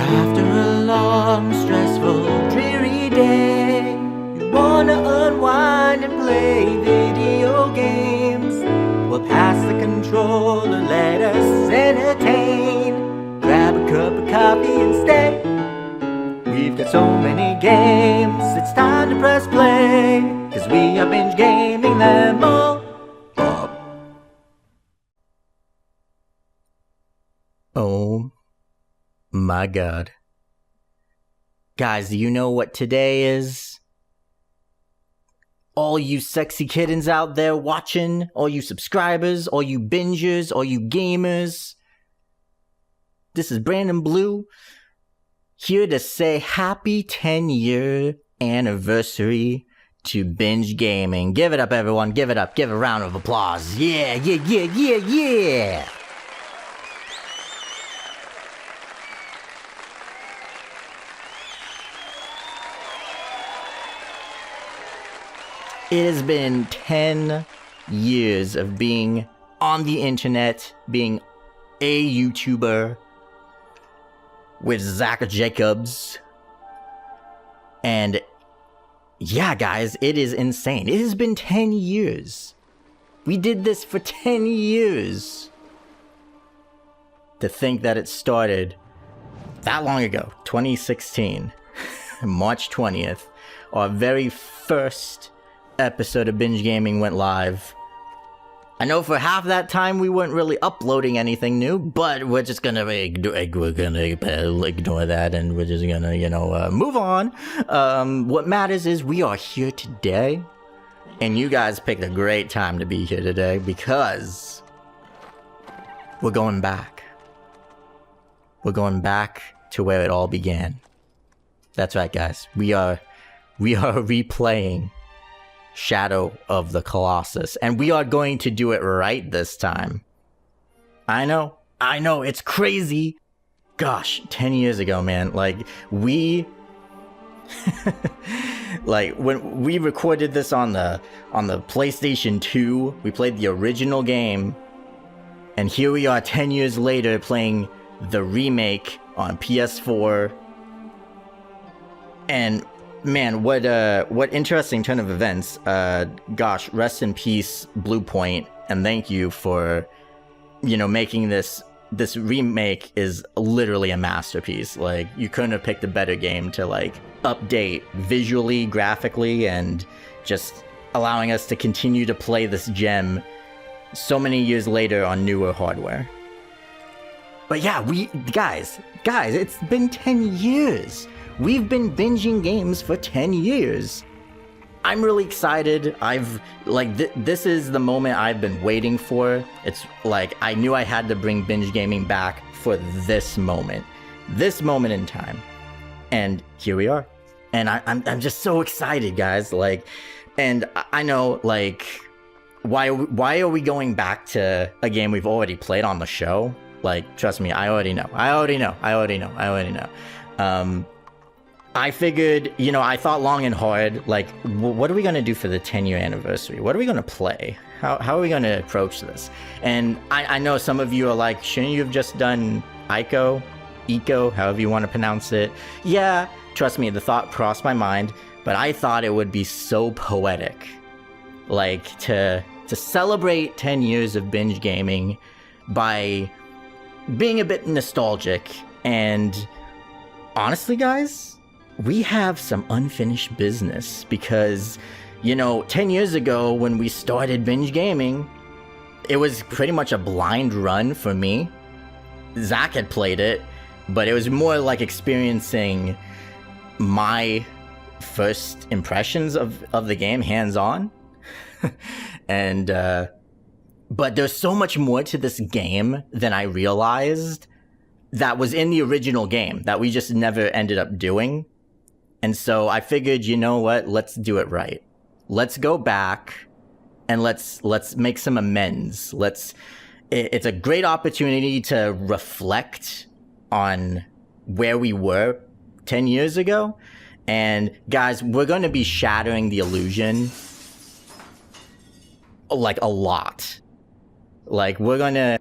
After a long, stressful, dreary day, you wanna unwind and play video games. Well, pass the controller, let us entertain. Grab a cup of coffee and stay. We've got so many games, it's time to press play, 'cause we are binge gaming them all up. Oh my god. Guys, do you know what today is? All you sexy kittens out there watching, all you subscribers, all you bingers, all you gamers. This is Brandon Blue, here to say happy 10-year anniversary to Binge Gaming. Give it up, everyone. Give it up. Give a round of applause. Yeah, yeah, yeah, yeah, yeah. It has been 10 years of being on the internet, being a YouTuber with Zach Jacobs. And yeah, guys, it is insane. It has been 10 years. We did this for 10 years. To think that it started that long ago, 2016, March 20th, our very first episode of Binge Gaming went live. I know for half that time we weren't really uploading anything new, but we're just gonna ignore that, and we're just gonna, move on. What matters is we are here today, and you guys picked a great time to be here today because we're going back. We're going back to where it all began. That's right, guys. We are replaying Shadow of the Colossus, and we are going to do it right this time. I know, it's crazy. Gosh, 10 years ago, man, like, we like, when we recorded this on the PlayStation 2, we played the original game, and here we are 10 years later playing the remake on PS4, and man, what interesting turn of events. Gosh, rest in peace, Blue Point, and thank you for, making this remake is literally a masterpiece. Like, you couldn't have picked a better game to, update visually, graphically, and just allowing us to continue to play this gem so many years later on newer hardware. But yeah, guys, it's been 10 years. We've been binging games for 10 years. I'm really excited. This is the moment I've been waiting for. It's like, I knew I had to bring binge gaming back for this moment in time. And here we are. And I'm just so excited, guys. And I know, why are we going back to a game we've already played on the show? Trust me, I already know. I figured, I thought long and hard, what are we going to do for the 10-year anniversary? What are we going to play? How are we going to approach this? And I know some of you are like, shouldn't you have just done Eco, however you want to pronounce it? Yeah, trust me, the thought crossed my mind, but I thought it would be so poetic, to celebrate 10 years of binge gaming by being a bit nostalgic. And honestly, guys, we have some unfinished business because, 10 years ago when we started Binge Gaming, it was pretty much a blind run for me. Zach had played it, but it was more like experiencing my first impressions of the game hands-on. And, but there's so much more to this game than I realized that was in the original game that we just never ended up doing. And so I figured, you know what? Let's do it right. Let's go back and let's make some amends. It's a great opportunity to reflect on where we were 10 years ago. And guys, we're going to be shattering the illusion a lot. We're going to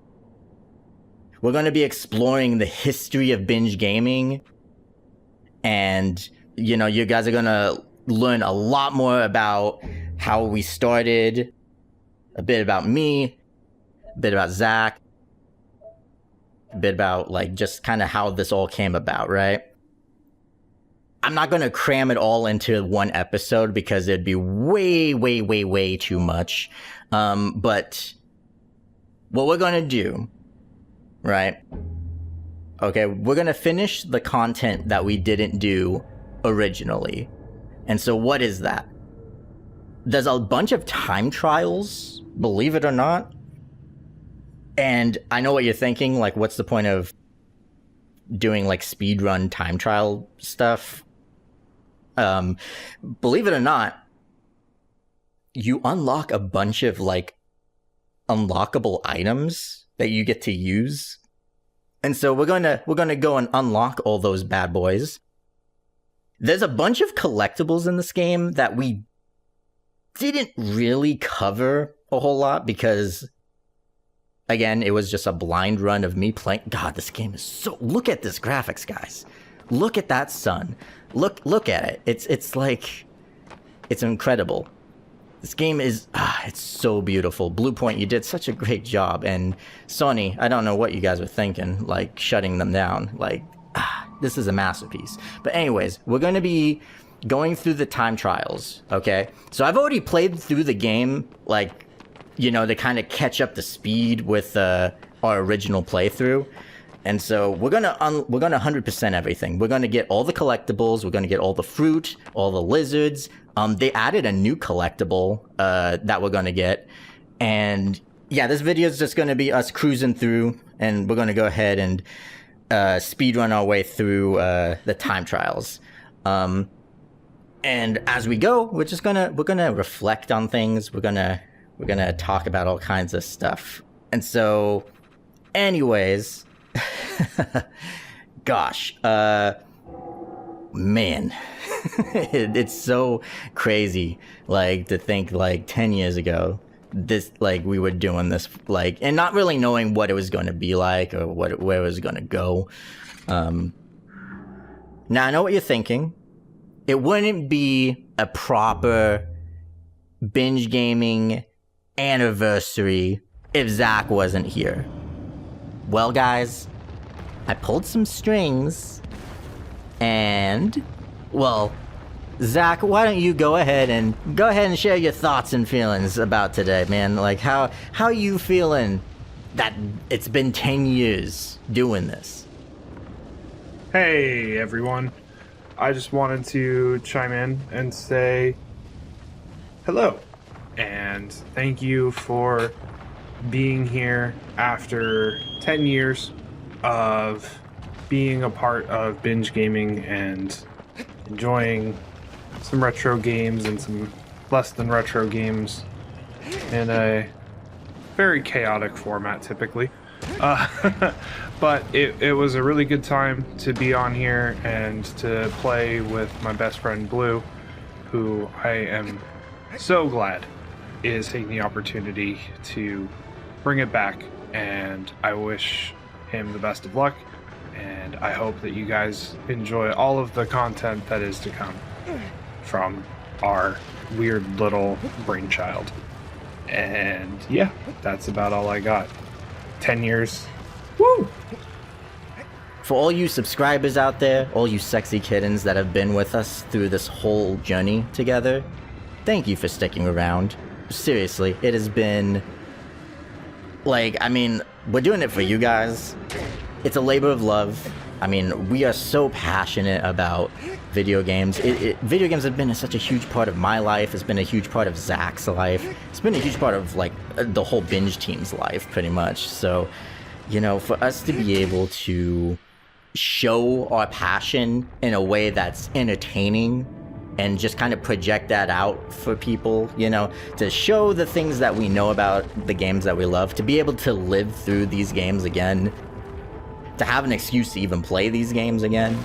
be exploring the history of binge gaming and you guys are gonna learn a lot more about how we started, a bit about me, a bit about Zach, a bit about like just kind of how this all came about, right? I'm not gonna cram it all into one episode because it'd be way too much. But what we're gonna do, right? Okay, we're gonna finish the content that we didn't do originally. And so what is that? There's a bunch of time trials, believe it or not. And I know what you're thinking, like, what's the point of doing like speedrun time trial stuff? Believe it or not, you unlock a bunch of like unlockable items that you get to use. And so we're gonna go and unlock all those bad boys. There's a bunch of collectibles in this game that we didn't really cover a whole lot because, again, it was just a blind run of me playing. God, this game is so... Look at this graphics, guys. Look at that sun. Look at it. It's like... It's incredible. This game is... it's so beautiful. Blue Point, you did such a great job. And Sony, I don't know what you guys were thinking, like, shutting them down. Like, this is a masterpiece. But anyways, we're going to be going through the time trials, okay? So I've already played through the game, like, to kind of catch up the speed with our original playthrough. And so we're gonna 100% everything. We're gonna get all the collectibles. We're gonna get all the fruit, all the lizards. They added a new collectible that we're gonna get. And yeah, this video is just gonna be us cruising through, and we're gonna go ahead and speed run our way through the time trials. And as we go, we're gonna reflect on things. We're gonna talk about all kinds of stuff. And so, anyways, gosh, man, it's so crazy, like, to think, like, 10 years ago, this, like, we were doing this, like, and not really knowing what it was going to be like or where it was going to go. Now, I know what you're thinking. It wouldn't be a proper Binge Gaming anniversary if Zach wasn't here. Well, guys, I pulled some strings, and, well, Zach, why don't you go ahead and share your thoughts and feelings about today, man? Like, how are you feeling that it's been 10 years doing this? Hey, everyone. I just wanted to chime in and say hello. And thank you for being here after 10 years of being a part of Binge Gaming and enjoying some retro games and some less than retro games in a very chaotic format typically. But it was a really good time to be on here and to play with my best friend Blue, who I am so glad is taking the opportunity to bring it back, and I wish him the best of luck, and I hope that you guys enjoy all of the content that is to come from our weird little brainchild. And yeah, that's about all I got. 10 years. Woo! For all you subscribers out there, all you sexy kittens that have been with us through this whole journey together, thank you for sticking around. Seriously, it has been, like, I mean, we're doing it for you guys. It's a labor of love. I mean, we are so passionate about video games. Video games have been such a huge part of my life. It's been a huge part of Zach's life. It's been a huge part of, like, the whole Binge team's life, pretty much. So, for us to be able to show our passion in a way that's entertaining and just kind of project that out for people, to show the things that we know about the games that we love, to be able to live through these games again, to have an excuse to even play these games again.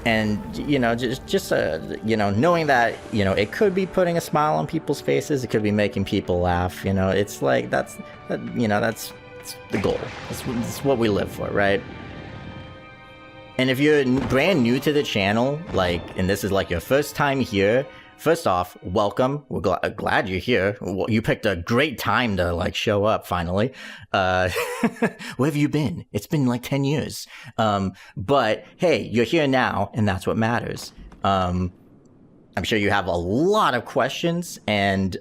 And, just knowing that, it could be putting a smile on people's faces, it could be making people laugh, it's like, that's the goal. That's what we live for, right? And if you're brand new to the channel, like, and this is like your first time here, first off, welcome. We're glad you're here. You picked a great time to like show up finally. Where have you been? It's been like 10 years. But hey, you're here now, and that's what matters. I'm sure you have a lot of questions, and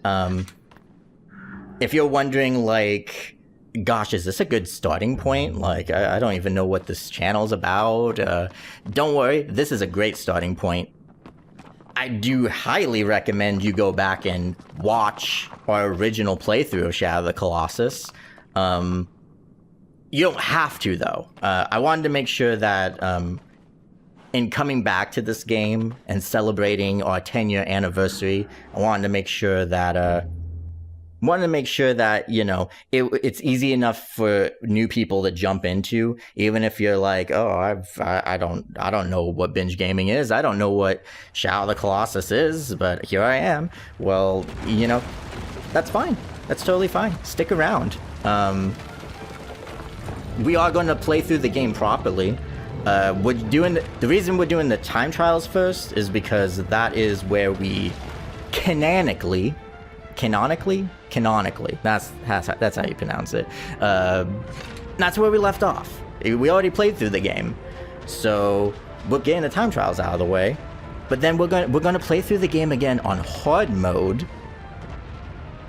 if you're wondering, like, gosh, is this a good starting point? Like, I don't even know what this channel's about. Don't worry, this is a great starting point. I do highly recommend you go back and watch our original playthrough of Shadow of the Colossus. You don't have to, though. I wanted to make sure that in coming back to this game and celebrating our 10-year anniversary, I wanted to make sure that you know, it's easy enough for new people to jump into, even if you're like, oh, I don't know what binge gaming is, I don't know what Shadow of the Colossus is, but here I am. Well, you know, that's fine. That's totally fine. Stick around. We are going to play through the game properly. The reason we're doing the time trials first is because that is where we canonically, that's how you pronounce it. That's where we left off. We already played through the game, so we're getting the time trials out of the way. But then we're gonna play through the game again on hard mode,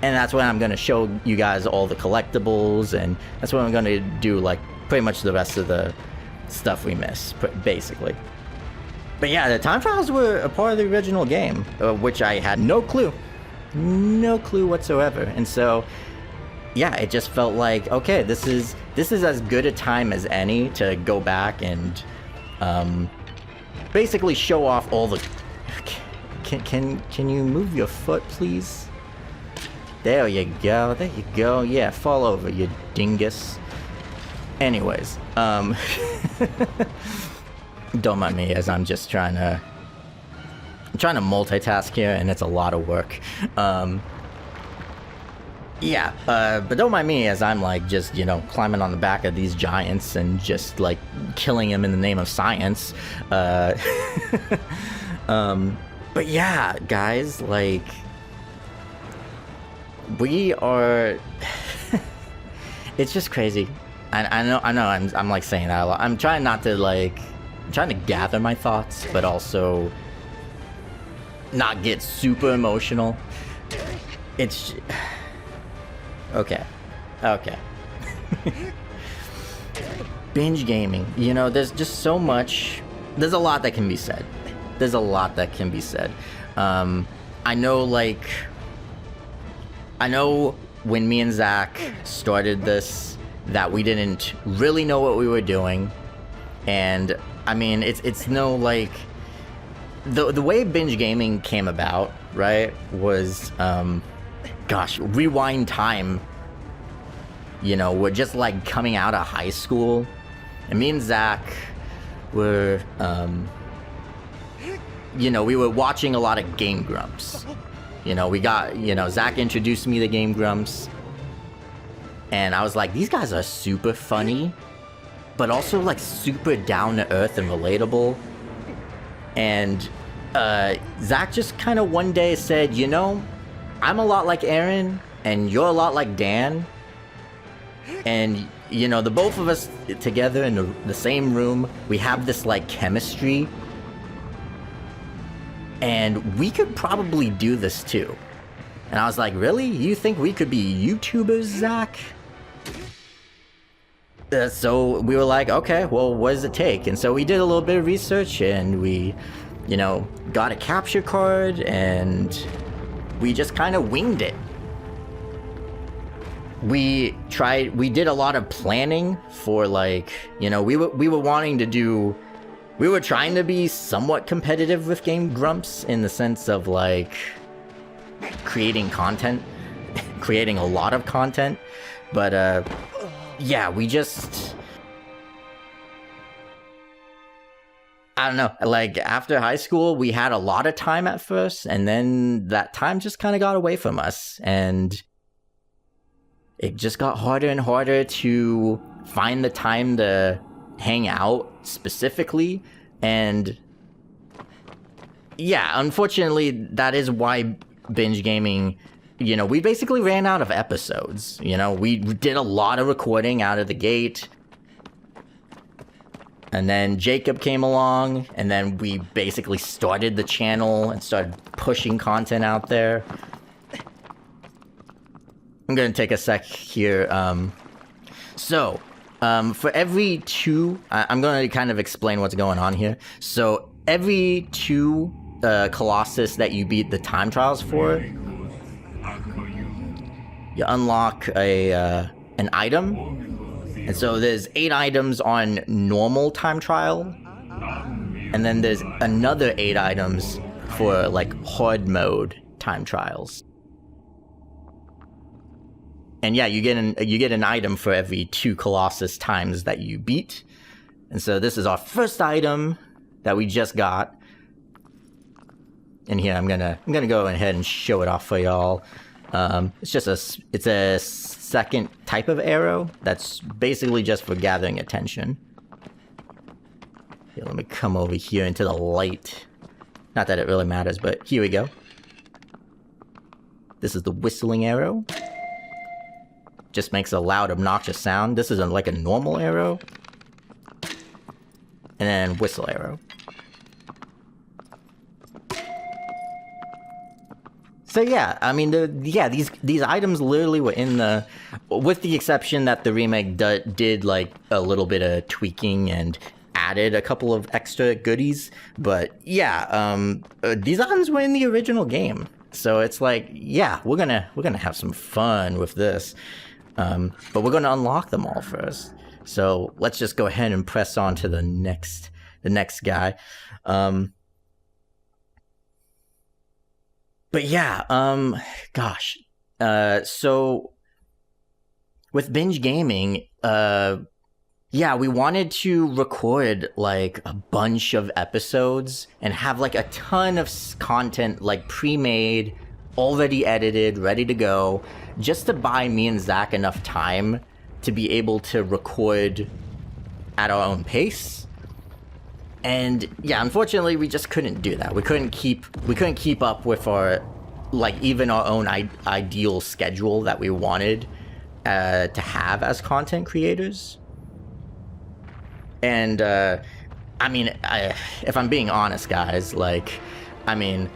and that's when I'm gonna show you guys all the collectibles, and that's what I'm gonna do, like pretty much the rest of the stuff we missed, basically. But yeah, the time trials were a part of the original game, which I had no clue whatsoever. And so yeah, it just felt like, okay, this is as good a time as any to go back and basically show off all the... Can you move your foot, please? There you go, yeah, fall over, you dingus. Anyways, don't mind me, as I'm just trying to multitask here, and it's a lot of work. But don't mind me as I'm like just, you know, climbing on the back of these giants and just like killing them in the name of science. But yeah, guys, like, we are... It's just crazy. I know, I'm like saying that a lot. I'm trying not to like... I'm trying to gather my thoughts, but also not get super emotional. It's... Okay. Binge gaming. You know, there's just so much... There's a lot that can be said. I know when me and Zach started this, that we didn't really know what we were doing. And, I mean, it's no, like... The way binge gaming came about, right, was, gosh, rewind time. You know, we're just, like, coming out of high school. And me and Zach were, you know, we were watching a lot of Game Grumps. You know, Zach introduced me to Game Grumps. And I was like, these guys are super funny, but also, like, super down-to-earth and relatable. And Zach just kind of one day said, you know, I'm a lot like Aaron, and you're a lot like Dan. And, you know, the both of us together in the same room, we have this, like, chemistry. And we could probably do this too. And I was like, really? You think we could be YouTubers, Zach? So we were like, okay, well, what does it take? And so we did a little bit of research, and we, you know, got a capture card, and we just kind of winged it. We did a lot of planning for, like, you know, we were trying to be somewhat competitive with Game Grumps in the sense of, like, creating content, creating a lot of content, but, yeah, we just... I don't know, like, after high school, we had a lot of time at first, and then that time just kind of got away from us, and it just got harder and harder to find the time to hang out specifically, and yeah, unfortunately, that is why Binge Gaming, you know, we basically ran out of episodes. You know, we did a lot of recording out of the gate. And then Jacob came along, and then we basically started the channel and started pushing content out there. I'm gonna take a sec here. For every two, I'm gonna kind of explain what's going on here. So every two Colossus that you beat the time trials for, you unlock an item. And so there's 8 items on normal time trial, and then there's another 8 items for like hard mode time trials. And yeah, you get an item for every 2 Colossus times that you beat. And so this is our first item that we just got. And here I'm gonna go ahead and show it off for y'all. It's a second type of arrow that's basically just for gathering attention. Here, let me come over here into the light. Not that it really matters, but here we go. This is the whistling arrow. Just makes a loud, obnoxious sound. This is like a normal arrow. And then whistle arrow. So yeah, I mean, these items literally were in the, with the exception that the remake did like a little bit of tweaking and added a couple of extra goodies. But yeah, these items were in the original game, so it's like, yeah, we're gonna have some fun with this. But we're gonna unlock them all first. So let's just go ahead and press on to the next guy. But yeah, gosh. So with Binge Gaming, yeah, we wanted to record like a bunch of episodes and have like a ton of content like pre-made, already edited, ready to go, just to buy me and Zach enough time to be able to record at our own pace. And yeah, unfortunately, we just couldn't do that. We couldn't keep up with our, like, even our own ideal schedule that we wanted to have as content creators. And I mean, if I'm being honest, guys, like, I mean,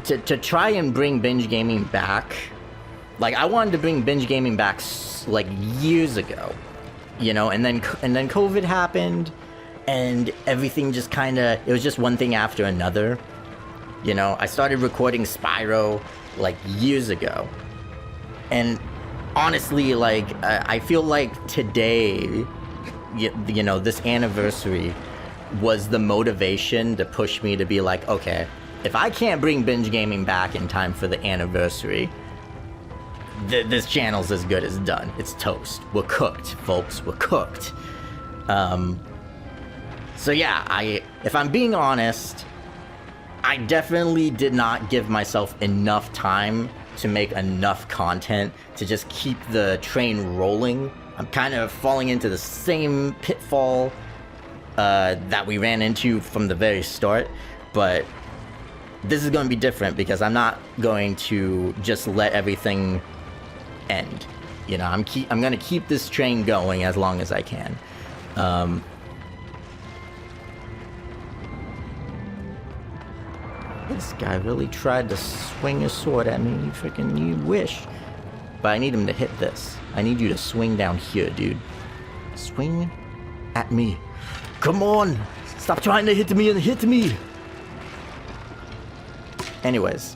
to try and bring Binge Gaming back, like, I wanted to bring Binge Gaming back like years ago, you know, and then COVID happened. And everything just kind of, it was just one thing after another. You know, I started recording Spyro like years ago. And honestly, like, I feel like today, you know, this anniversary was the motivation to push me to be like, okay, if I can't bring Binge Gaming back in time for the anniversary, this channel's as good as done. It's toast. We're cooked, folks. We're cooked. So yeah, if I'm being honest, I definitely did not give myself enough time to make enough content to just keep the train rolling. I'm kind of falling into the same pitfall that we ran into from the very start, but this is going to be different because I'm not going to just let everything end. You know, I'm going to keep this train going as long as I can. This guy really tried to swing his sword at me. You wish. But I need him to hit this. I need you to swing down here, dude. Swing at me. Come on! Stop trying to hit me and hit me! Anyways.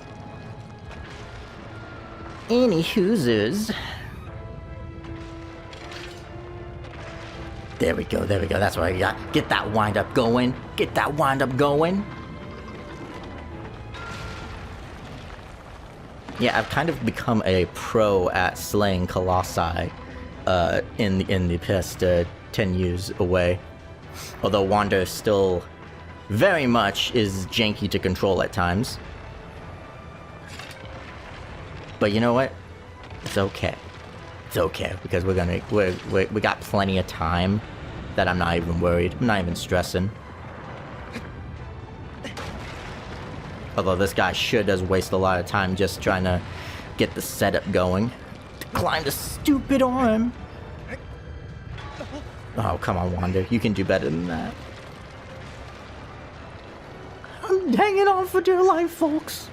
Any hoosers. There we go. That's what I got. Get that wind up going. Yeah, I've kind of become a pro at slaying Colossi in the past 10 years away. Although Wander still very much is janky to control at times. But you know what? It's okay. It's okay, because we got plenty of time that I'm not even worried. I'm not even stressing. Although this guy sure does waste a lot of time just trying to get the setup going. Climb the stupid arm. Oh, come on, Wander. You can do better than that. I'm hanging on for dear life, folks.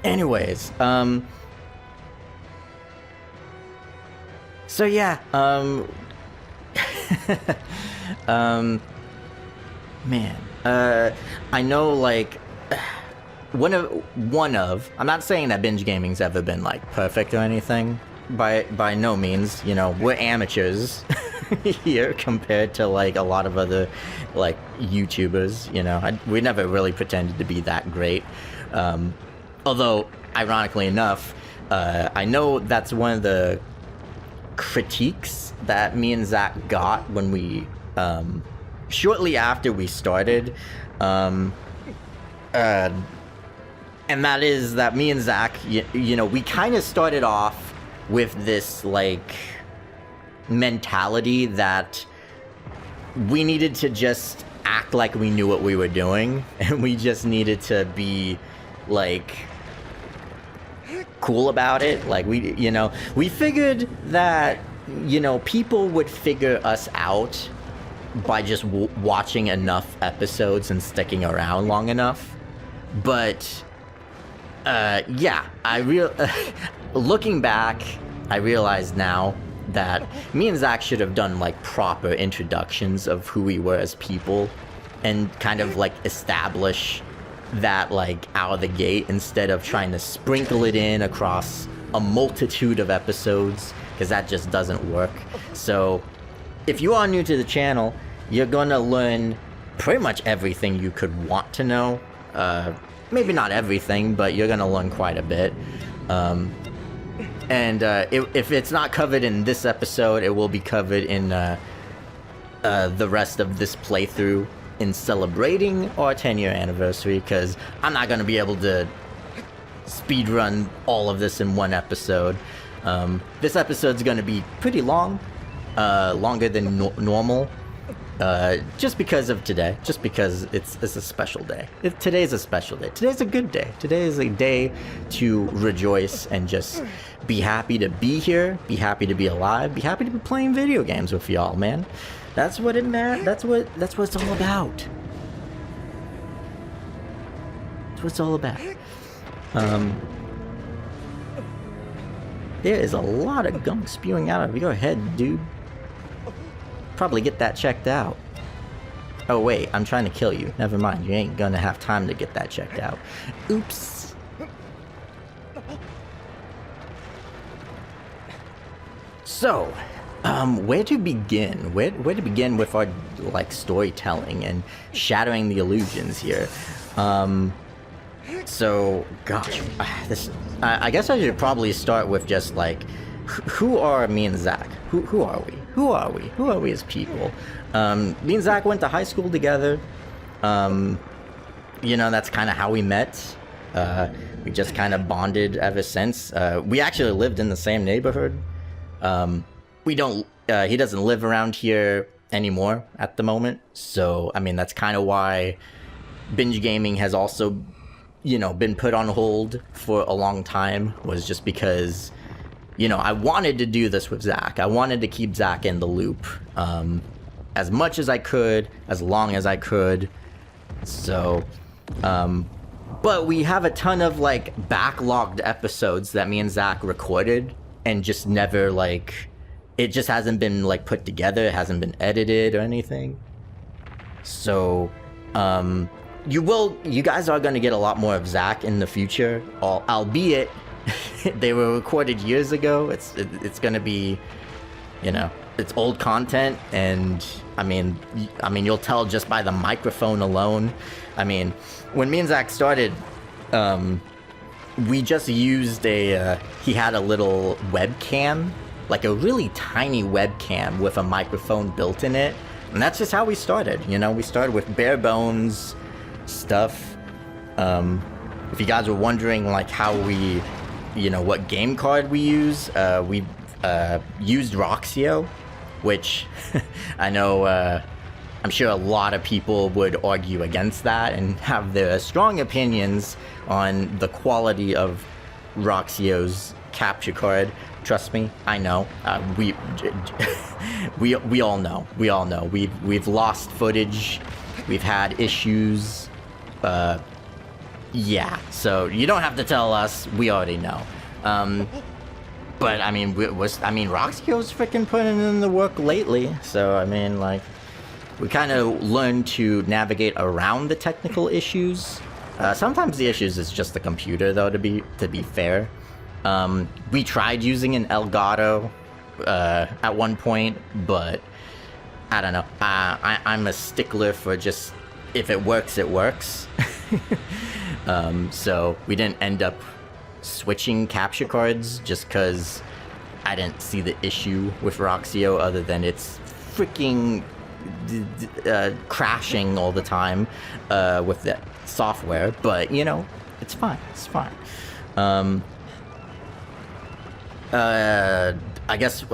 Anyways, so yeah, man, I know, like, one of, I'm not saying that Binge Gaming's ever been, like, perfect or anything, by no means, you know, we're amateurs here compared to, like, a lot of other, like, YouTubers, you know, we never really pretended to be that great, although, ironically enough, I know that's one of the critiques that me and Zach got when we, shortly after we started, and that is that me and Zach, you know, we kind of started off with this, like, mentality that we needed to just act like we knew what we were doing, and we just needed to be, like, cool about it. Like, we, you know, we figured that, you know, people would figure us out by just watching enough episodes and sticking around long enough. But yeah, looking back, I realize now that me and Zach should have done, like, proper introductions of who we were as people and kind of, like, establish that, like, out of the gate instead of trying to sprinkle it in across a multitude of episodes, because that just doesn't work. So if you are new to the channel, you're gonna learn pretty much everything you could want to know. Maybe not everything, but you're gonna learn quite a bit. If it's not covered in this episode, it will be covered in the rest of this playthrough in celebrating our 10-year anniversary, because I'm not going to be able to speedrun all of this in one episode. This episode's going to be pretty long, longer than normal, just because of today, just because it's a special day. Today's a special day. Today's a good day. Today is a day to rejoice and just be happy to be here, be happy to be alive, be happy to be playing video games with y'all, man. That's what that's what it's all about. That's what it's all about. There is a lot of gunk spewing out of your head, dude. Probably get that checked out. Oh wait, I'm trying to kill you. Never mind, you ain't gonna have time to get that checked out. Oops. So, where to begin? Where to begin with our, like, storytelling and shattering the illusions here? So, gosh, I guess I should probably start with just, like, who are me and Zach? Who are we? Who are we? Who are we as people? Me and Zach went to high school together. You know, that's kind of how we met. We just kind of bonded ever since. We actually lived in the same neighborhood. He doesn't live around here anymore at the moment. So, I mean, that's kind of why Binge Gaming has also, you know, been put on hold for a long time, was just because, you know, I wanted to do this with Zach. I wanted to keep Zach in the loop, as much as I could, as long as I could. So, but we have a ton of, like, backlogged episodes that me and Zach recorded and just never, like, it just hasn't been, like, put together. It hasn't been edited or anything. So, you guys are going to get a lot more of Zach in the future, albeit they were recorded years ago. It's going to be, you know, it's old content, and I mean you'll tell just by the microphone alone. I mean, when me and Zach started, we just used he had a little webcam, like a really tiny webcam with a microphone built in it, and that's just how we started. You know, we started with bare bones stuff. If you guys were wondering, like, how we, you know, what game card we use, we used Roxio, which I know I'm sure a lot of people would argue against that and have their strong opinions on the quality of Roxio's capture card. Trust me, I know. We all know. We all know. We've lost footage. We've had issues. Yeah. So you don't have to tell us. We already know. But I mean, Roxio's freaking putting in the work lately. So I mean, like, we kind of learned to navigate around the technical issues. Sometimes the issues is just the computer, though. To be fair. We tried using an Elgato at one point, but I don't know. I'm a stickler for just, if it works, it works. So we didn't end up switching capture cards just because I didn't see the issue with Roxio other than it's freaking crashing all the time with the software. But, you know, it's fine. It's fine. I guess,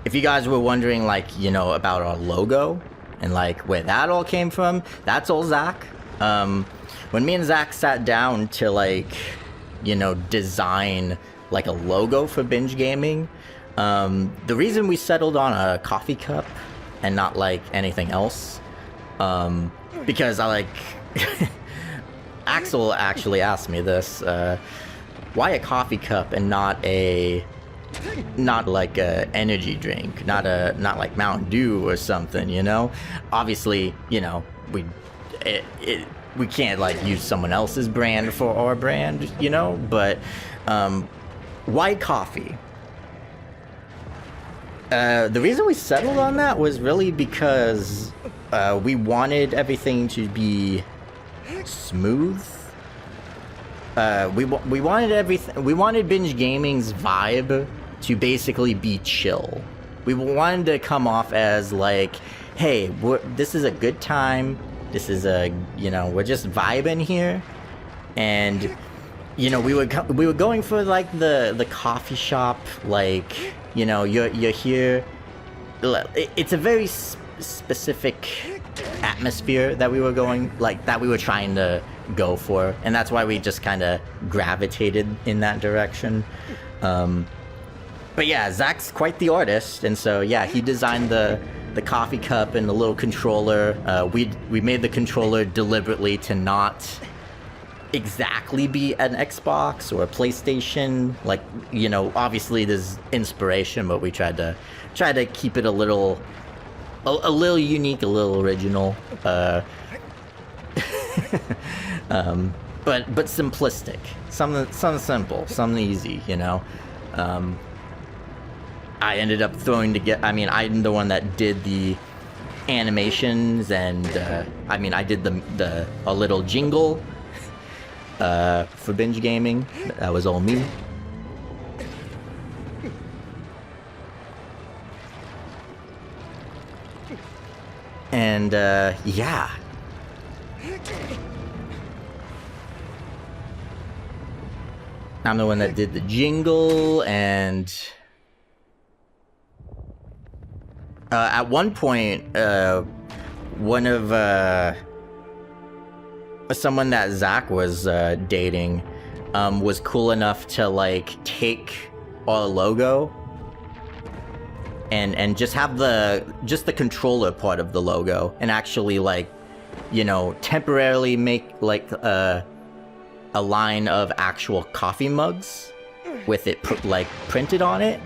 if you guys were wondering, like, you know, about our logo and, like, where that all came from, that's all Zach. When me and Zach sat down to, like, you know, design, like, a logo for Binge Gaming, the reason we settled on a coffee cup and not, like, anything else, because I, like, Axel actually asked me this, why a coffee cup and not like a energy drink, not like Mountain Dew or something, you know? Obviously, you know, we can't like use someone else's brand for our brand, you know? But why coffee? The reason we settled on that was really because we wanted everything to be smooth. We wanted everything. We wanted Binge Gaming's vibe to basically be chill. We wanted to come off as like, hey, this is a good time. This is you know, we're just vibing here, and you know, we were going for like the coffee shop, like, you know, you're here. It's a very specific atmosphere that we were trying to go for, and that's why we just kind of gravitated in that direction. But yeah, Zach's quite the artist, and so yeah, he designed the coffee cup and the little controller. We made the controller deliberately to not exactly be an Xbox or a PlayStation. Like, you know, obviously there's inspiration, but we tried to keep it a little unique, a little original. But simplistic. Something simple, something easy, you know. I ended up I'm the one that did the animations, and I did a little jingle for Binge Gaming. That was all me. And yeah. I'm the one that did the jingle, and at one point, one of someone that Zach was dating was cool enough to like take our logo and just have the controller part of the logo, and actually, like, you know, temporarily make like a line of actual coffee mugs with it printed on it.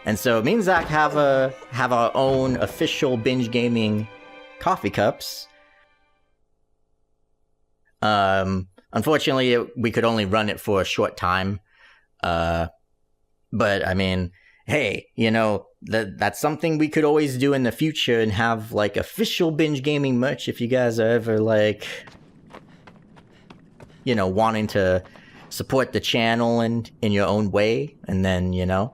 And so me and Zach have our own official Binge Gaming coffee cups. Unfortunately, we could only run it for a short time. But I mean, hey, you know, that's something we could always do in the future, and have like official Binge Gaming merch if you guys are ever like, you know, wanting to support the channel and in your own way. And then, you know,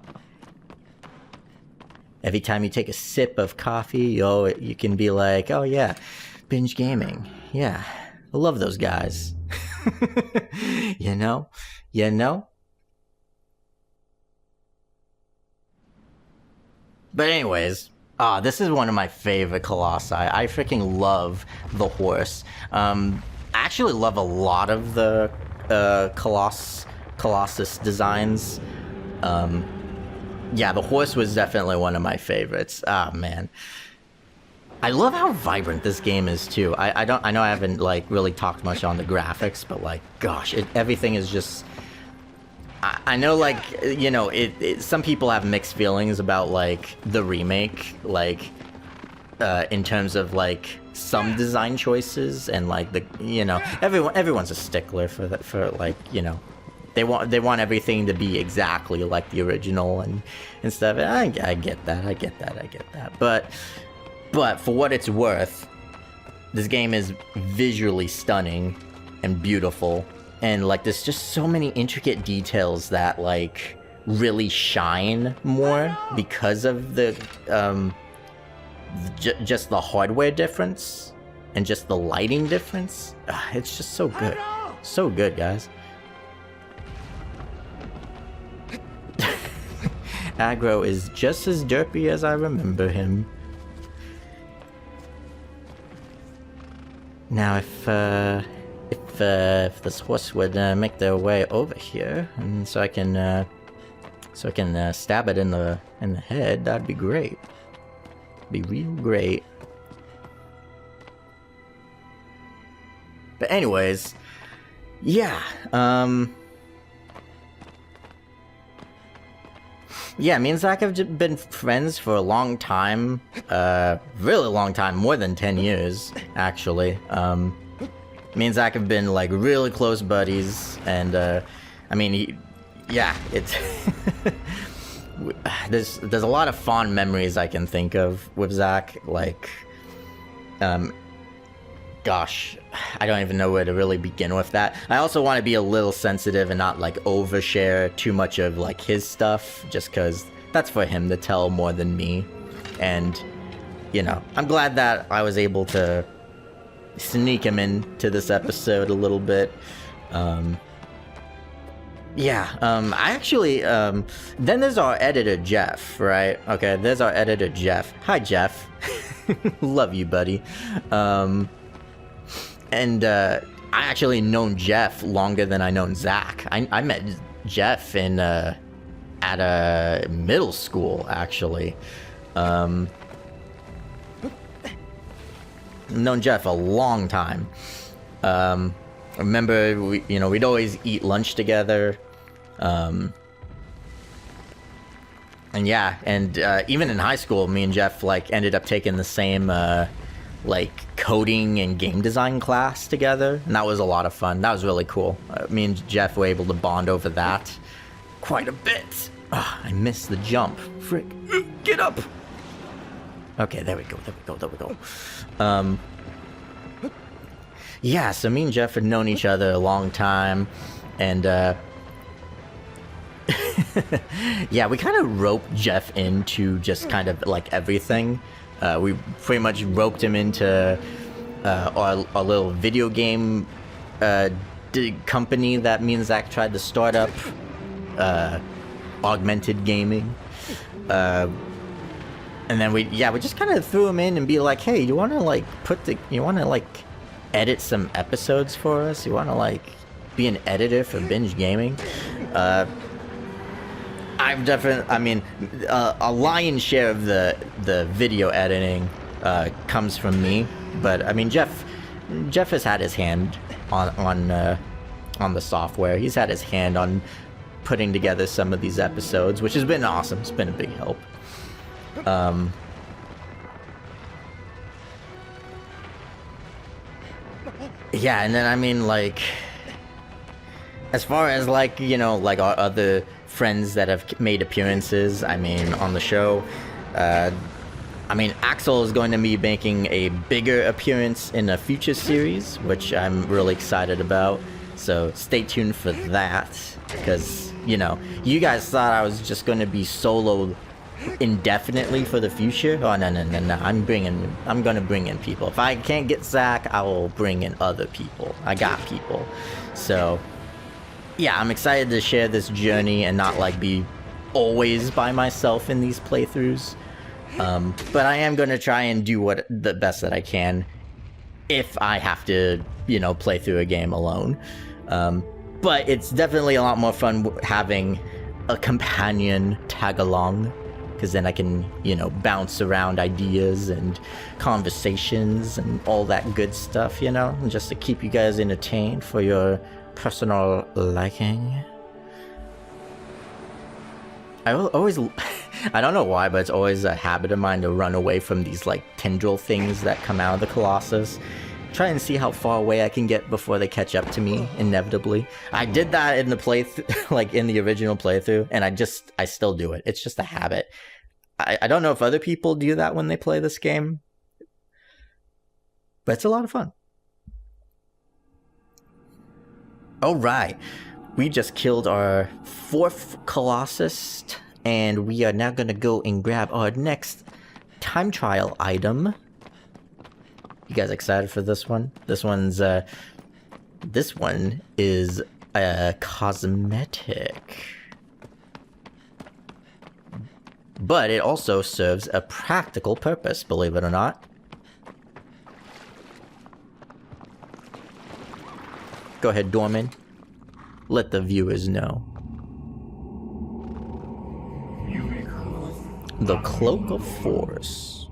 every time you take a sip of coffee, you can be like, oh yeah, Binge Gaming. Yeah, I love those guys. You know? But anyways, this is one of my favorite Colossi. I freaking love the horse. I actually love a lot of the Colossus designs. Yeah, the horse was definitely one of my favorites. Ah, man. I love how vibrant this game is too. I know I haven't like really talked much on the graphics, but like, gosh, everything is just. I know, like, you know, some people have mixed feelings about like the remake, like, in terms of like some design choices and like the, you know, everyone's a stickler for that, for like, you know. They want everything to be exactly like the original and stuff. I get that. But for what it's worth, this game is visually stunning and beautiful, and like there's just so many intricate details that like really shine more because of the just the hardware difference and just the lighting difference. It's just so good, so good, guys. Aggro is just as derpy as I remember him. Now, if this horse would make their way over here, and so I can stab it in the head, that'd be great. Be real great. But anyways, yeah. Yeah, me and Zach have been friends for a long time, really long time, more than 10 years, actually. Me and Zach have been, like, really close buddies, and, I mean, yeah, it's... there's a lot of fond memories I can think of with Zach, like, gosh, I don't even know where to really begin with that. I also want to be a little sensitive and not like overshare too much of like his stuff, just because that's for him to tell more than me. And, you know, I'm glad that I was able to sneak him into this episode a little bit. Yeah, I actually, then there's our editor, Jeff, right? Okay, there's our editor, Jeff. Hi, Jeff. Love you, buddy. And I actually known Jeff longer than I known Zach. I met Jeff in at a middle school, actually. Known Jeff a long time. I remember we'd always eat lunch together. And yeah, and even in high school, me and Jeff like ended up taking the same like coding and game design class together, and that was a lot of fun. That was really cool. Me and Jeff were able to bond over that quite a bit. I missed the jump. Frick. Get up. Okay, there we go. Yeah, so me and Jeff had known each other a long time, and yeah, we kind of roped Jeff into just kind of like everything. We pretty much roped him into our little video game company that me and Zach tried to start up, Augmented Gaming. And then we just kind of threw him in and be like, hey, you want to like edit some episodes for us? You want to like be an editor for Binge Gaming? I mean, a lion's share of the video editing comes from me, but I mean, Jeff has had his hand on the software. He's had his hand on putting together some of these episodes, which has been awesome. It's been a big help. Yeah, and then I mean, like, as far as like, you know, like our other friends that have made appearances, I mean, on the show, I mean, Axel is going to be making a bigger appearance in a future series, which I'm really excited about, so stay tuned for that, because, you know, you guys thought I was just going to be solo indefinitely for the future. Oh, no, I'm going to bring in people. If I can't get Zach, I will bring in other people. I got people. So yeah, I'm excited to share this journey and not like be always by myself in these playthroughs. But I am gonna try and do the best that I can if I have to, you know, play through a game alone. But it's definitely a lot more fun having a companion tag along, because then I can, you know, bounce around ideas and conversations and all that good stuff, you know, and just to keep you guys entertained for your personal liking. I always, I don't know why, but it's always a habit of mine to run away from these, like, tendril things that come out of the Colossus. Try and see how far away I can get before they catch up to me, inevitably. I did that in the like, in the original playthrough, and I still do it. It's just a habit. I don't know if other people do that when they play this game, but it's a lot of fun. Alright. We just killed our 4th Colossus, and we are now gonna go and grab our next time trial item. You guys excited for this one? This one is a cosmetic. But it also serves a practical purpose, believe it or not. Go ahead, Dorman. Let the viewers know. The Cloak of Force.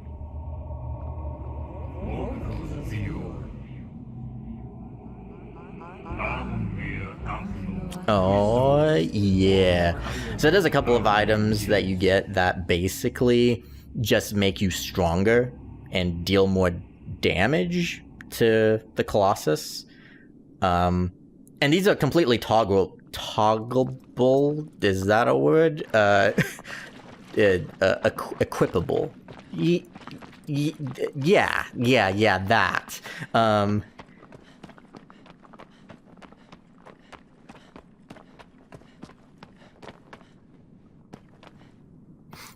Oh, yeah. So there's a couple of items that you get that basically just make you stronger and deal more damage to the Colossus. And these are completely toggleable. Is that a word? Equipable. Yeah, that.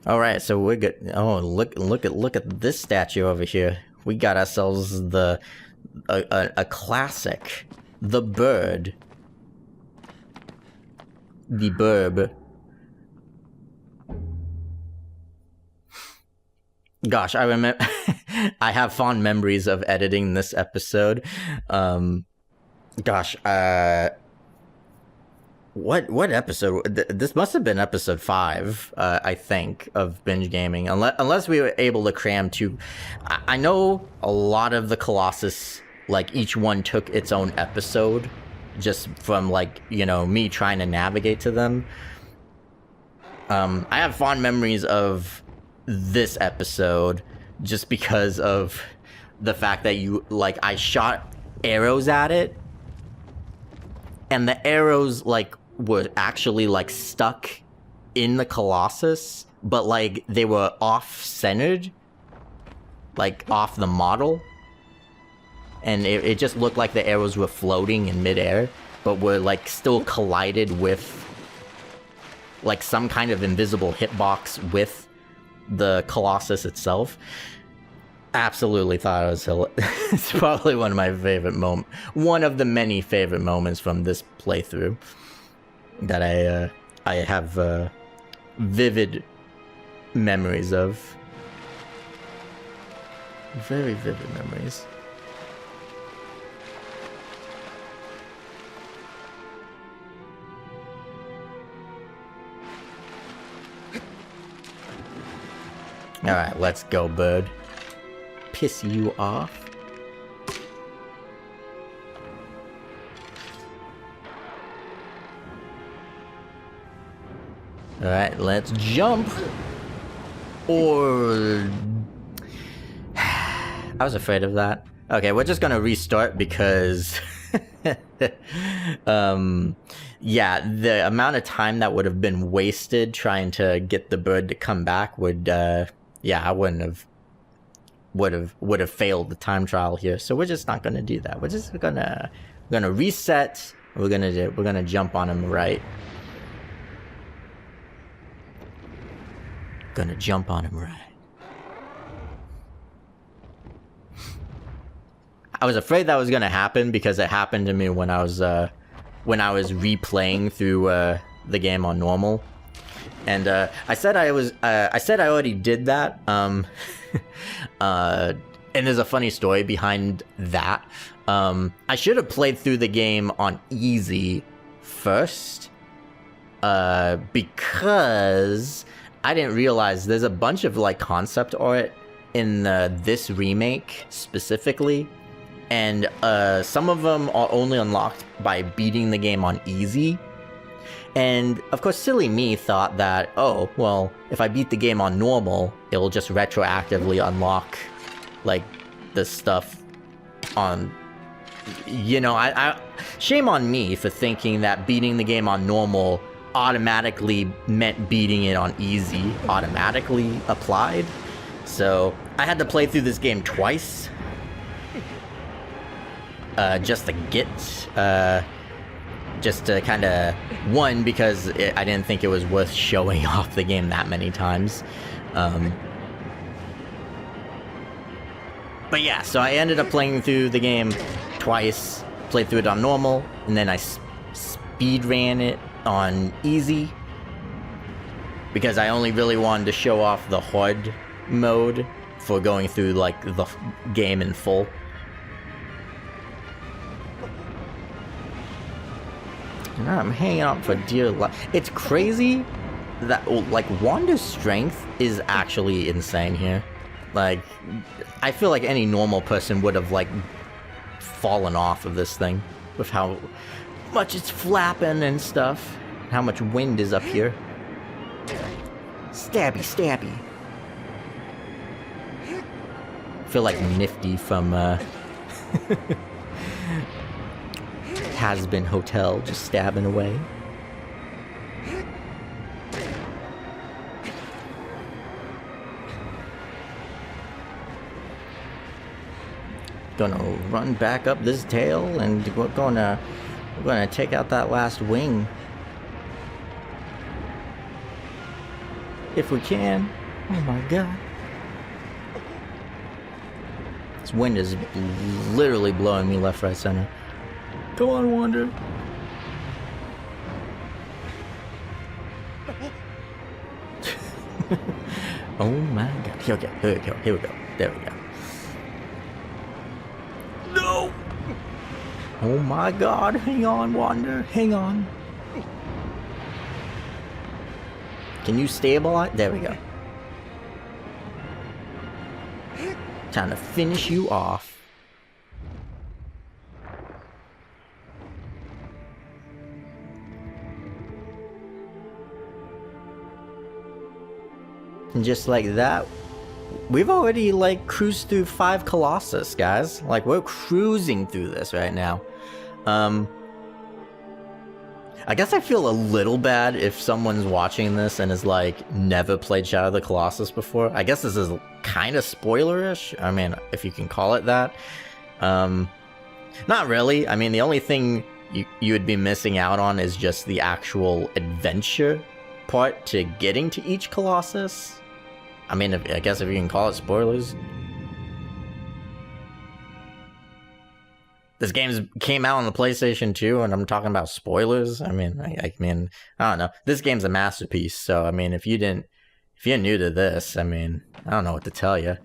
All right, so we're good. Oh, look at this statue over here. We got ourselves a classic. The bird. The burb. Gosh, I remember. I have fond memories of editing this episode. Gosh, what episode? This must have been episode 5, I think, of Binge Gaming. Unless we were able to cram 2. I know a lot of the Colossus, like, each one took its own episode, just from, like, you know, me trying to navigate to them. I have fond memories of this episode just because of the fact that I shot arrows at it, and the arrows, like, were actually, like, stuck in the Colossus, but, like, they were off-centered, like, off the model. And it just looked like the arrows were floating in midair, but were, like, still collided with, like, some kind of invisible hitbox with the Colossus itself. Absolutely thought it was hilarious. It's probably one of my favorite moments. One of the many favorite moments from this playthrough that I have vivid memories of. Very vivid memories. Alright, let's go, bird. Piss you off. Alright, let's jump. Or... I was afraid of that. Okay, we're just gonna restart because... yeah, the amount of time that would have been wasted trying to get the bird to come back would, yeah, I wouldn't have... would have failed the time trial here. So we're just not gonna do that. We're just gonna reset. We're gonna jump on him right. Gonna jump on him right. I was afraid that was gonna happen because it happened to me when I was replaying through the game on normal, And I said I already did that. And there's a funny story behind that. I should have played through the game on easy first, because I didn't realize there's a bunch of like concept art in this remake specifically, and some of them are only unlocked by beating the game on easy. And of course, silly me thought that, oh, well, if I beat the game on normal, it'll just retroactively unlock like the stuff on, you know, I shame on me for thinking that beating the game on normal automatically meant beating it on easy automatically applied. So I had to play through this game twice, just to get, just to kind of, one, because I didn't think it was worth showing off the game that many times. But yeah, so I ended up playing through the game twice, played through it on normal, and then I speed ran it on easy, because I only really wanted to show off the hard mode for going through like the game in full. And I'm hanging out for dear life. It's crazy that like Wanda's strength is actually insane here. Like, I feel like any normal person would have like fallen off of this thing with how much it's flapping and stuff, how much wind is up here. Stabby, stabby. Feel like Nifty from Has-Been Hotel, just stabbing away. Gonna run back up this tail, and we're gonna take out that last wing if we can. Oh my god. This wind is literally blowing me left, right, center. Come on, Wander. Oh my god. Okay, here we go. Here we go. There we go. No! Oh my god. Hang on, Wander. Hang on. Can you stabilize? There we go. Time to finish you off. And just like that, we've already like cruised through 5 Colossus, guys. Like, we're cruising through this right now. I guess I feel a little bad if someone's watching this and is like never played Shadow of the Colossus before. I guess this is kind of spoilerish. I mean, if you can call it that. Not really. I mean, the only thing you would be missing out on is just the actual adventure part to getting to each Colossus. I mean, I guess if you can call it spoilers. This game came out on the PlayStation 2, and I'm talking about spoilers. I mean, I don't know. This game's a masterpiece, so I mean, if you're new to this, I mean, I don't know what to tell you.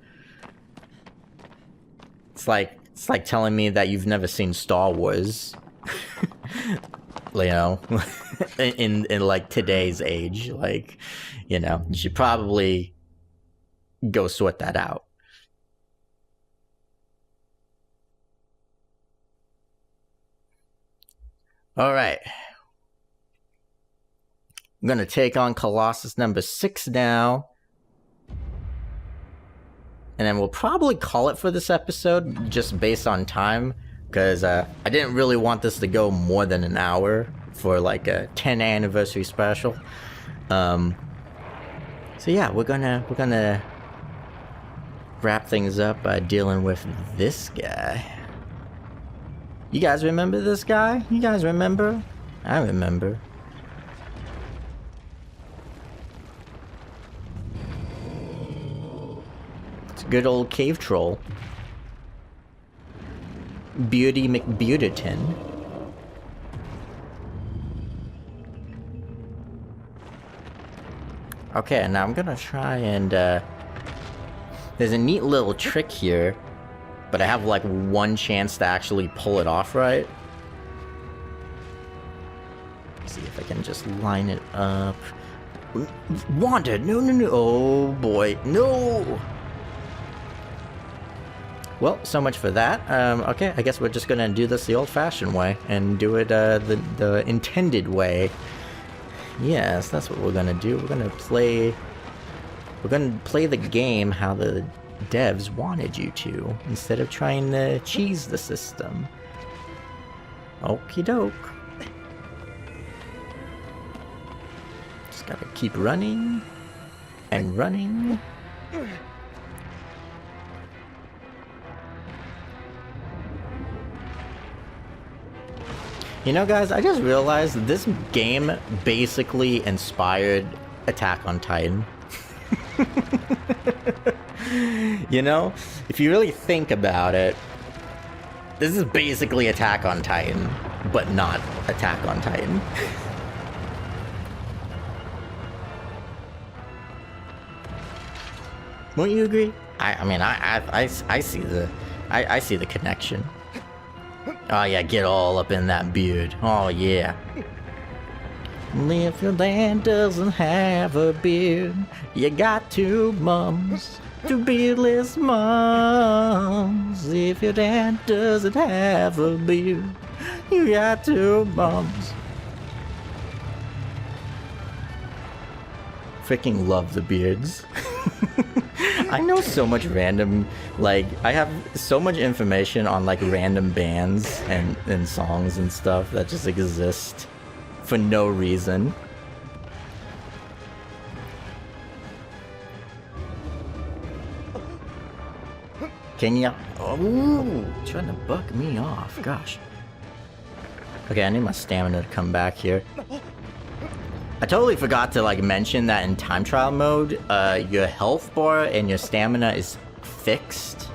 It's like telling me that you've never seen Star Wars. You know, in like today's age, like, you know, you should probably go sort that out. All right. I'm going to take on Colossus number 6 now. And then we'll probably call it for this episode, just based on time. Because I didn't really want this to go more than an hour for like a 10th anniversary special. So yeah, we're gonna wrap things up by dealing with this guy. You guys remember this guy? You guys remember? I remember. It's a good old cave troll. Beauty McBeautyton. Okay, now I'm gonna try and, there's a neat little trick here, but I have like one chance to actually pull it off right. See if I can just line it up. Wanda, no, no, no. Oh boy, no. Well, so much for that. Okay, I guess we're just gonna do this the old-fashioned way and do it the intended way. Yes, that's what we're gonna do. We're gonna play the game how the devs wanted you to, instead of trying to cheese the system. Okie doke. Just gotta keep running and running. You know, guys, I just realized that this game basically inspired Attack on Titan. You know, if you really think about it, this is basically Attack on Titan, but not Attack on Titan. Won't you agree? I mean, I see the connection. Oh yeah, get all up in that beard. Oh yeah. If your dad doesn't have a beard, you got two mums, two beardless mums. If your dad doesn't have a beard, you got two mums. Freaking love the beards. I know so much random, like, I have so much information on, like, random bands and songs and stuff that just exist for no reason. Can ya? Oh, trying to buck me off, gosh. Okay, I need my stamina to come back here. I totally forgot to like mention that in time trial mode, your health bar and your stamina is fixed.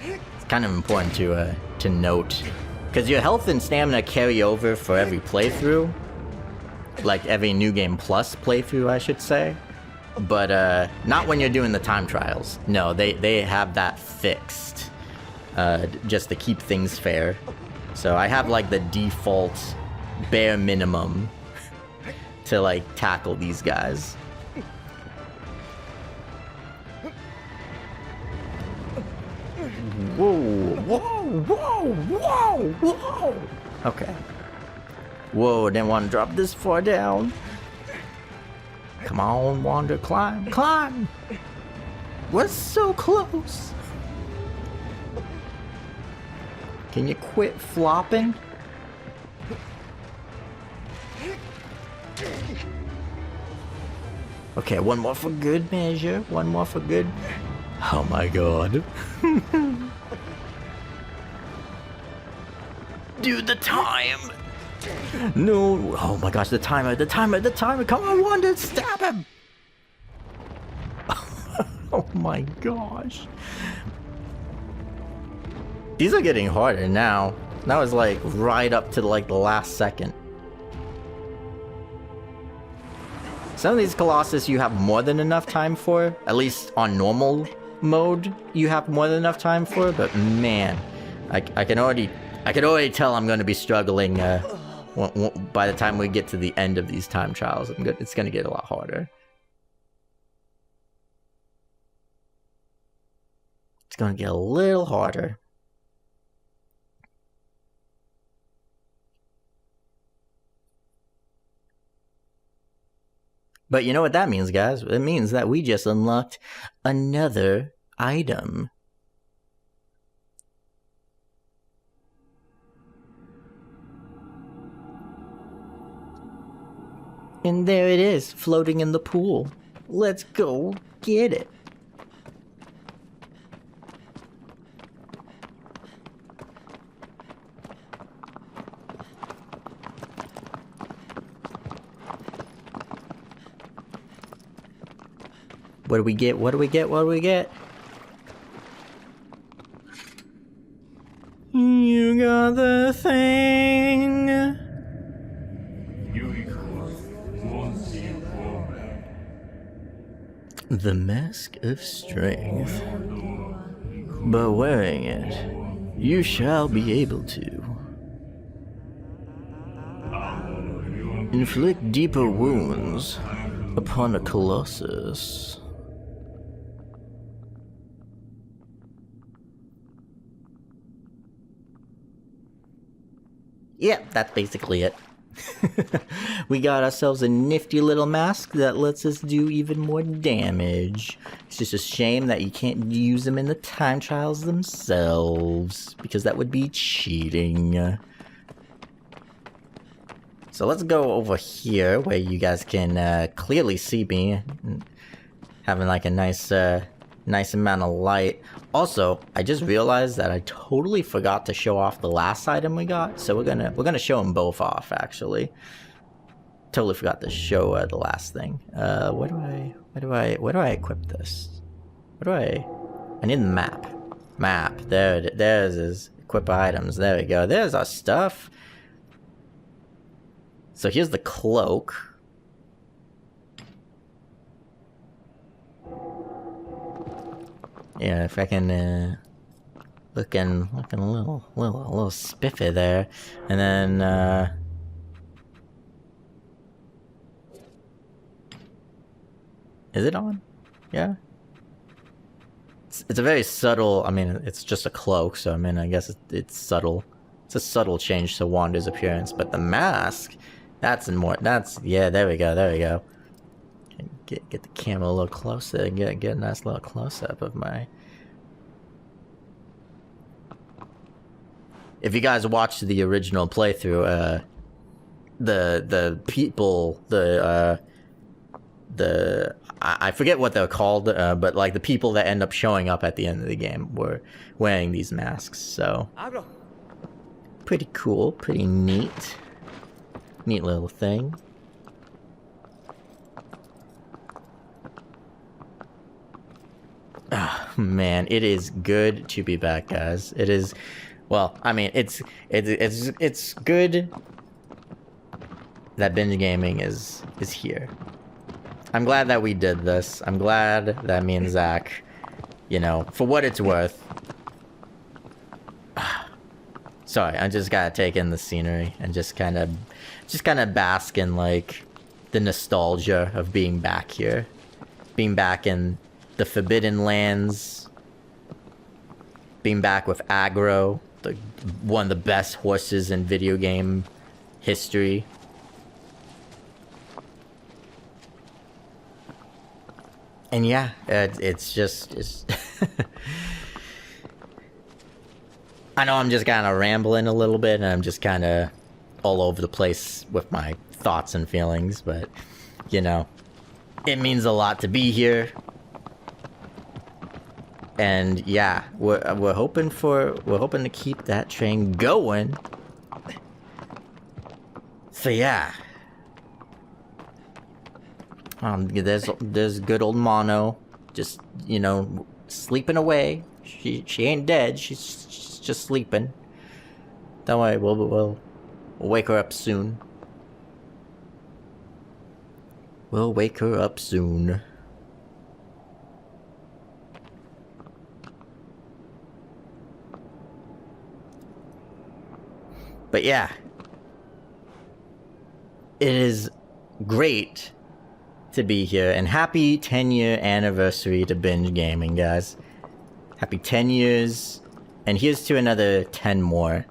It's kind of important to note, because your health and stamina carry over for every playthrough, like every New Game Plus playthrough, I should say. But not when you're doing the time trials. No, they have that fixed, just to keep things fair. So I have like the default bare minimum to like tackle these guys. Whoa, whoa, whoa, whoa, whoa. Okay. Whoa, didn't want to drop this far down. Come on, Wander, climb, climb. We're so close. Can you quit flopping? Okay, one more for good measure. One more for good. Oh my god. Dude, the time. No. Oh my gosh, the timer, the timer, the timer. Come on, Wanda, stab him. Oh my gosh. These are getting harder now. That was like right up to like the last second. Some of these Colossus you have more than enough time for, at least on normal mode you have more than enough time for, but man, I can already tell I'm going to be struggling by the time we get to the end of these time trials. It's going to get a lot harder. It's going to get a little harder. But you know what that means, guys? It means that we just unlocked another item. And there it is, floating in the pool. Let's go get it. What do we get? What do we get? What do we get? You got the thing. The Mask of Strength. By wearing it, you shall be able to inflict deeper wounds upon a colossus. Yep, that's basically it. We got ourselves a nifty little mask that lets us do even more damage. It's just a shame that you can't use them in the time trials themselves, because that would be cheating. So let's go over here where you guys can clearly see me, having like a nice amount of light. Also, I just realized that I totally forgot to show off the last item we got, so we're gonna show them both off. Actually, totally forgot to show the last thing. Where do I equip this? I need the map. There's his equip items. There we go. There's our stuff. So here's the cloak. Yeah, if I can, looking a little spiffy there, and then is it on? Yeah. It's a very subtle. I mean, it's just a cloak, so I mean, I guess it's subtle. It's a subtle change to Wanda's appearance, but the mask, yeah. There we go. Get the camera a little closer. Get a nice little close up of my. If you guys watched the original playthrough, the people, I forget what they're called, but like the people that end up showing up at the end of the game were wearing these masks. So pretty cool, pretty neat little thing. Ah, man, it is good to be back, guys. It is, well, I mean, it's good that Binge Gaming is here. I'm glad that we did this. I'm glad that me and Zach, you know, for what it's worth. Sorry, I just gotta take in the scenery and just kind of bask in like the nostalgia of being back here, being back in the Forbidden Lands, being back with Aggro, one of the best horses in video game history. And yeah, it's I know I'm just kind of rambling a little bit, and I'm just kind of all over the place with my thoughts and feelings, but you know, it means a lot to be here. And yeah, we're hoping to keep that train going. So yeah. There's good old Mono, just, you know, sleeping away. She ain't dead. She's just sleeping. Don't worry, we'll wake her up soon. We'll wake her up soon. But yeah, it is great to be here, and happy 10-year anniversary to Binge Gaming, guys. Happy 10 years, and here's to another 10 more,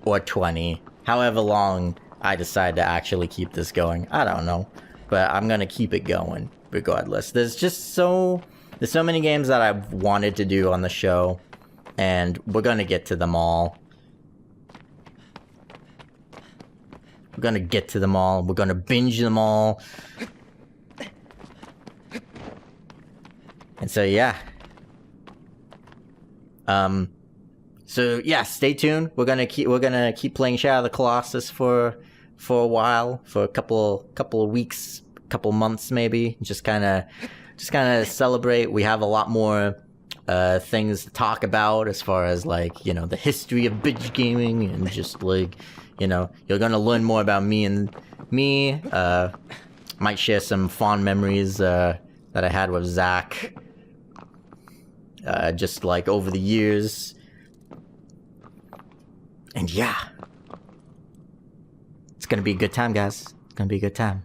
or 20, however long I decide to actually keep this going. I don't know, but I'm gonna keep it going regardless. There's so many games that I've wanted to do on the show, and we're gonna get to them all. We're gonna get to them all. We're gonna binge them all. And so yeah. So yeah, stay tuned. We're gonna keep playing Shadow of the Colossus for a while, for a couple of weeks, couple months maybe. Just kind of celebrate. We have a lot more things to talk about as far as like, you know, the history of Binge Gaming, and just like, you know, you're gonna learn more about me. Might share some fond memories that I had with Zach. Just like over the years. And yeah. It's gonna be a good time, guys. It's gonna be a good time.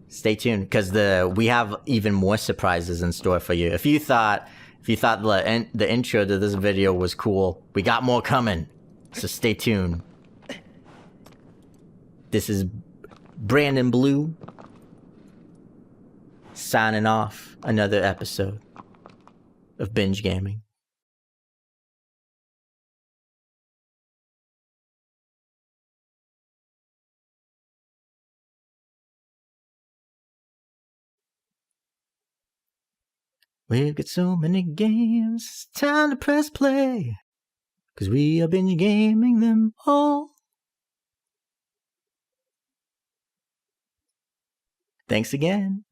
Stay tuned, because we have even more surprises in store for you. If you thought the intro to this video was cool, we got more coming. So stay tuned. This is Brandon Blue signing off another episode of Binge Gaming. We've got so many games, it's time to press play, 'cause we are binge gaming them all. Thanks again.